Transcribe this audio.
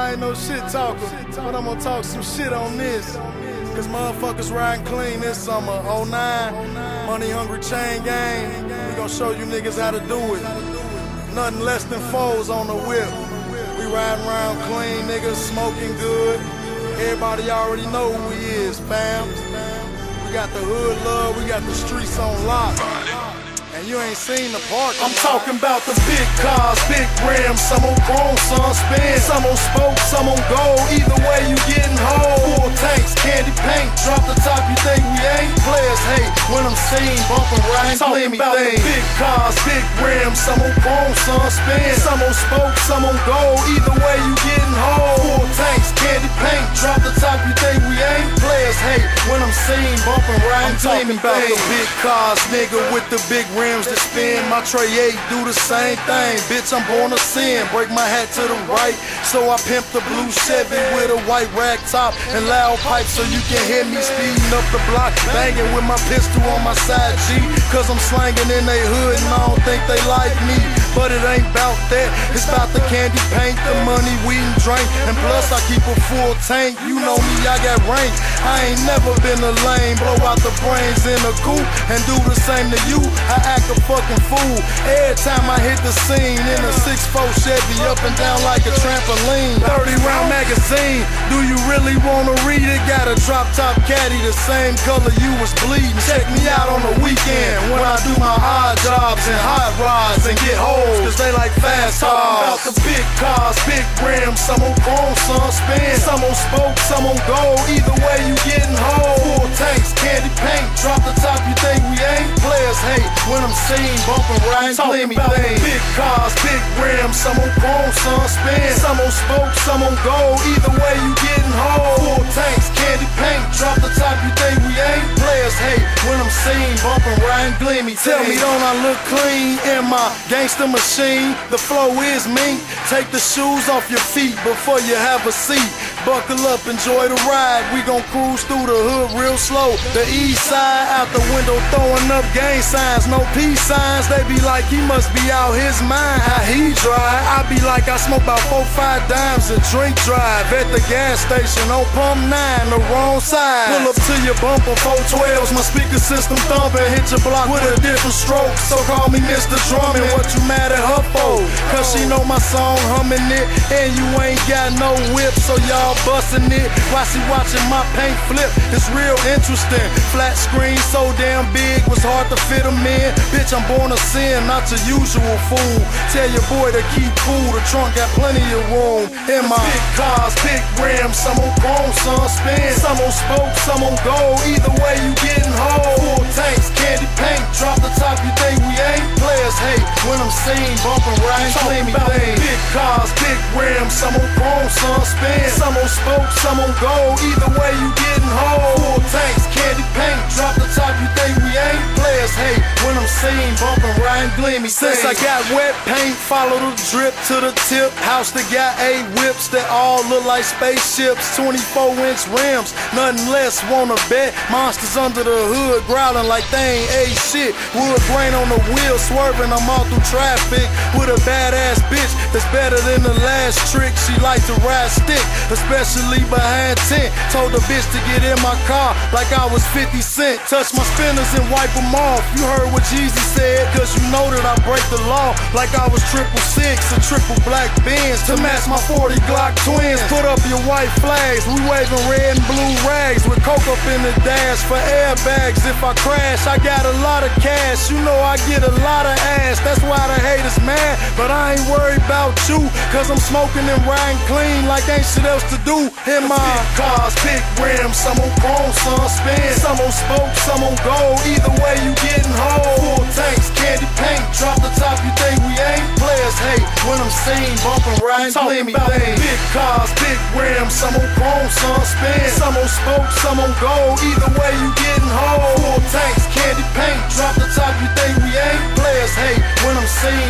I ain't no shit talker, but I'm gonna talk some shit on this. Cause motherfuckers riding clean this summer. 09, money hungry chain gang. We gon' show you niggas how to do it. Nothing less than foes on the whip. We riding around clean, niggas smoking good. Everybody already know who we is, fam. We got the hood love, we got the streets on lock. And you ain't seen the park. I'm talking about the big cars, big rims. Some on chrome, some spin. Some on spokes, some on gold. Either way, you getting whole. Full tanks, candy paint. Drop the top, you think we ain't? Players hate when I'm seen bumping right. Talking about the big cars, big rims. Some on chrome, some spin. Some on spokes, some on gold. Either way, you getting whole. Full tanks, candy paint. Drop the top, you think we ain't? Players hate when I'm seen bumping right. I'm talking about the big cars, nigga, with the big rims to spin. My Trey 8 do the same thing. Bitch, I'm born to sin. Break my hat to the right, so I pimp the blue Chevy with a white rag top and loud pipes so you can hear me speeding up the block, banging with my pistol on my side G. Cause I'm slanging in they hood and I don't think they like me. But it ain't about that, it's about the candy paint, the money, weed and drink. And plus I keep a full tank, you know me, I got rank. I ain't never been a lame, blow out the brains in a coupe and do the same to you. I act a fucking fool every time I hit the scene in a 6'4 Chevy, up and down like a trampoline. 30 round magazine, do you really wanna read it? Got a drop top caddy, the same color you was bleeding. Check me out on the weekend when I do my odd jobs and hot rods and get hoes, cause they like fast cars. Talking about the big cars, big rims. Some on chrome, some spin. Some on spokes, some on gold. Either way, you getting whole. Full tanks, candy paint. Drop the top, you think we ain't? Players hate when I'm seen bumping right. Talking about the big cars, big rims. Some on chrome, some spin. Some on spokes, some on gold. Either way, you getting whole. Full tanks, candy paint. Drop the top, you think we ain't? Players hate when I'm seen bumping right. Gleamy. Tell me, don't I look clean in my gangster machine? The flow is mean. Take the shoes off your feet before you have a seat. Buckle up, enjoy the ride. We gon' cruise through the hood real slow. The east side out the window throwing up gang signs, no peace signs. They be like he must be out his mind, how he drive. I be like I smoke about 4-5 dimes and drink drive at the gas station on pump 9, the wrong side. Pull up to your bumper, 412s, my speaker system thumping. Hit your block with a different stroke, so call me Mr. Drummond. What you mad at her for? Cause she know my song, humming it, and you ain't got no whip, so y'all busting it while she watching my paint flip. It's real interesting. Flat screen so damn big, was hard to fit them in. Bitch, I'm born to sin, not your usual fool. Tell your boy to keep cool, the trunk got plenty of room. In my big cars, big rims. Some on chrome, some spin. Some on spokes, some on gold. Either way, you getting whole. Full tanks, candy paint. Drop the top, you think we ain't? Players hate when I'm seen bumping right. Talking about big cars, big rims. Some on chrome, some spin. Some on spokes, some on gold. Either way, you getting whole. Full tanks, candy paint. Drop the top, you think we ain't? Players hate when I'm seen bumping right. Gleamy. Since I got wet paint, follow the drip to the tip. House that got 8 whips that all look like spaceships. 24-inch rims, nothing less. Wanna bet monsters under the hood growling like they ain't ate shit. Wood grain on the wheel, swerving. I'm all through traffic with a badass bitch that's better than the last trick. She like to ride stick, especially behind tent. Told the bitch to get in my car like I was 50 Cent. Touch my spinners and wipe them off. You heard what Jesus said, cause you know that I break the law like I was 666, a triple black Benz to match my 40 Glock twins. Put up your white flags, we waving red and blue rags with coke up in the dash for airbags. If I crash, I got a lot of cash. You know I get a lot of ass, that's why the haters mad. But I ain't worried about you, cause I'm smoking and riding clean like ain't shit else to do. In my big cars, big rims. Some on chrome, some spin. Some on spokes, some on gold. Either way, you getting whole. Full tanks, candy paint. Drop the top, you think we ain't? Players hate when I'm seen bumping right. Talking about big cars, big rims. Some on chrome, some spin. Some on spokes, some on gold. Either way, you getting whole. Full tanks, candy paint. Drop the top, you think we ain't? Players hate when I'm seen